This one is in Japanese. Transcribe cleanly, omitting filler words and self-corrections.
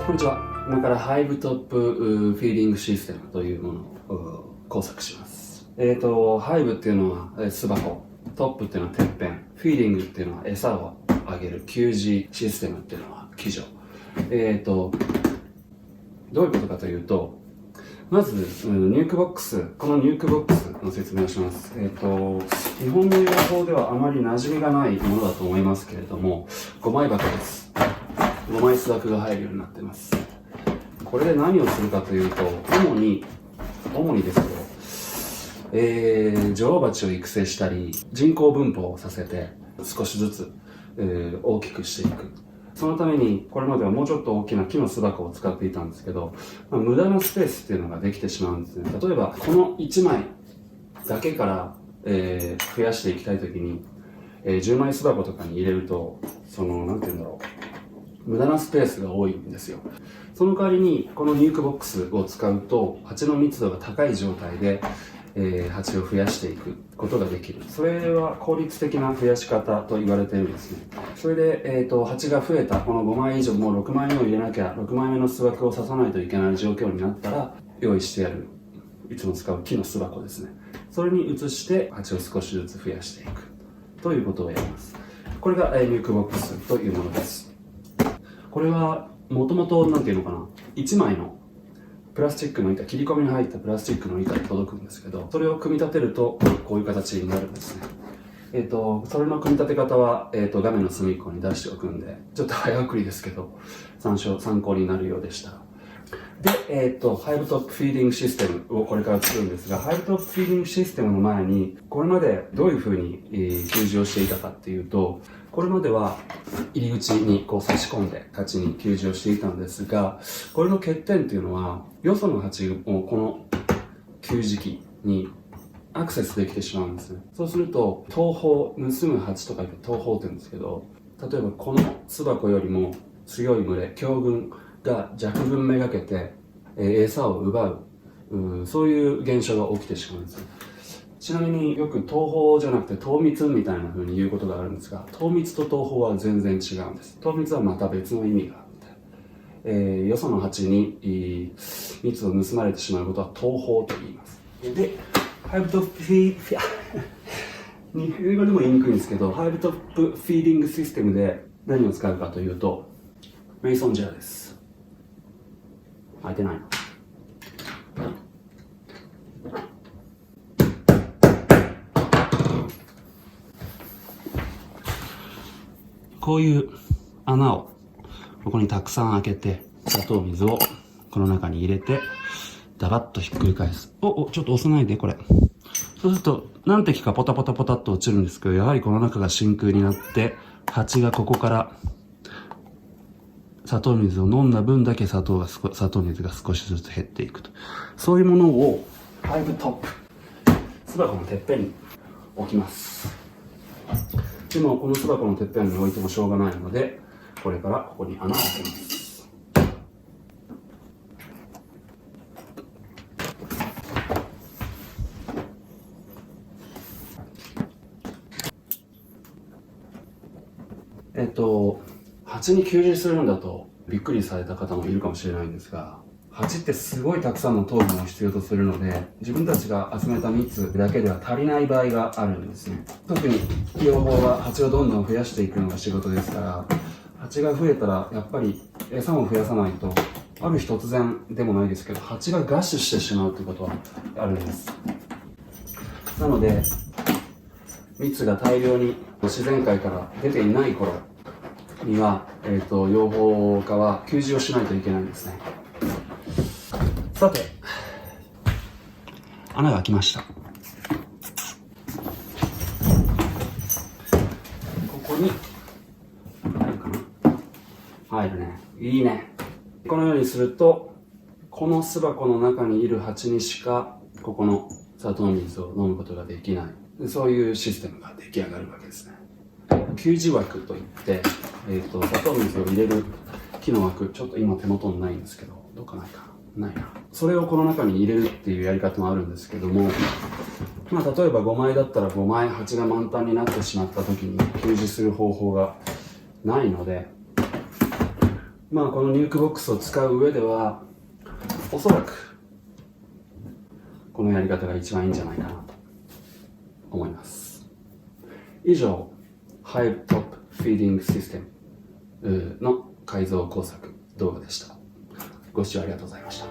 こんにちは。今からハイブトップフィーディングシステムというものを工作します。ハイブっていうのは巣箱、トップっていうのはてっぺん、フィーディングっていうのは餌をあげる、給仕システムっていうのは基準。どういうことかというと、まず、ニュークボックス、このニュークボックスの説明をします。日本の用法ではあまり馴染みがないものだと思いますけれども、5枚箱です。5枚巣枠が入るようになっています。これで何をするかというと、主にですけど、女王蜂を育成したり、人工分蜂をさせて、少しずつ、大きくしていく。そのために、これまではもうちょっと大きな木の巣箱を使っていたんですけど、無駄なスペースっていうのができてしまうんですね。例えば、この1枚だけから、増やしていきたいときに、10枚巣箱とかに入れると、なんていうんだろう。無駄なスペースが多いんですよ。その代わりに、このニュークボックスを使うと、蜂の密度が高い状態で、蜂を増やしていくことができる。それは効率的な増やし方と言われているんですね。それで、蜂が増えた、この5枚以上、もう6枚目を入れなきゃ、6枚目の巣枠を刺さないといけない状況になったら、用意してやる、いつも使う木の巣箱ですね。それに移して、蜂を少しずつ増やしていく。ということをやります。これが、ニュークボックスというものです。これは、もともと、なんていうのかな、1枚のプラスチックの板、切り込みに入ったプラスチックの板で届くんですけど、それを組み立てると、こういう形になるんですね。それの組み立て方は、画面の隅っこに出しておくんで、ちょっと早送りですけど、参考になるようでした。で、ハイブトップフィーディングシステムをこれから作るんですが、ハイブトップフィーディングシステムの前に、これまでどういうふうに、給仕をしていたかっていうと、これまでは入り口にこう差し込んで蜂に給仕をしていたんですが、これの欠点っていうのは、よその蜂をこの給仕器にアクセスできてしまうんですね。そうすると、盗む蜂とか言って盗蜂って言うんですけど、例えばこの巣箱よりも強い群れ、強群が弱群めがけて、餌を奪う、そういう現象が起きてしまうんです。ちなみによく盗蜂じゃなくて糖蜜みたいな風に言うことがあるんですが、糖蜜と盗蜂は全然違うんです。糖蜜はまた別の意味があって、よその蜂に蜜を盗まれてしまうことは盗蜂と言います。で、ハイブトップフィー英語でも言いにくいんですけど、ハイブトップフィーディングシステムで何を使うかというと、メイソンジャーです。開いてないの。こういう穴をここにたくさん開けて、砂糖水をこの中に入れて、ダバッとひっくり返す。ちょっと押さないで、これ。そうすると、何滴かポタポタポタっと落ちるんですけど、やはりこの中が真空になって、蜂がここから砂糖水を飲んだ分だけ砂糖水が少しずつ減っていくと。そういうものを、ハイブトップ、巣箱のてっぺんに置きます。でも、この巣箱のてっぺんに置いてもしょうがないので、これからここに穴を開けます。蜂に給仕するんだとびっくりされた方もいるかもしれないんですが、蜂ってすごいたくさんの糖分を必要とするので、自分たちが集めた蜜だけでは足りない場合があるんですね。特に養蜂は蜂をどんどん増やしていくのが仕事ですから、蜂が増えたらやっぱり餌も増やさないと、ある日突然でもないですけど、蜂が餓死してしまうということはあるんです。なので、蜜が大量に自然界から出ていない頃には、養蜂家は給仕をしないといけないんですね。さて、穴が開きました。ここに入るかな？入るね。いいね。このようにすると、この巣箱の中にいる蜂にしかここの砂糖水を飲むことができない。そういうシステムが出来上がるわけですね。給仕枠といって、砂糖水を入れる木の枠、ちょっと今手元にないんですけど、どっかないかな？ないな。それをこの中に入れるっていうやり方もあるんですけども、例えば5枚だったら5枚蜂が満タンになってしまった時に給仕する方法がないので、まあこのニュークボックスを使う上ではおそらくこのやり方が一番いいんじゃないかなと思います。以上、Hive Top Feeding System の改造工作動画でした。ご視聴ありがとうございました。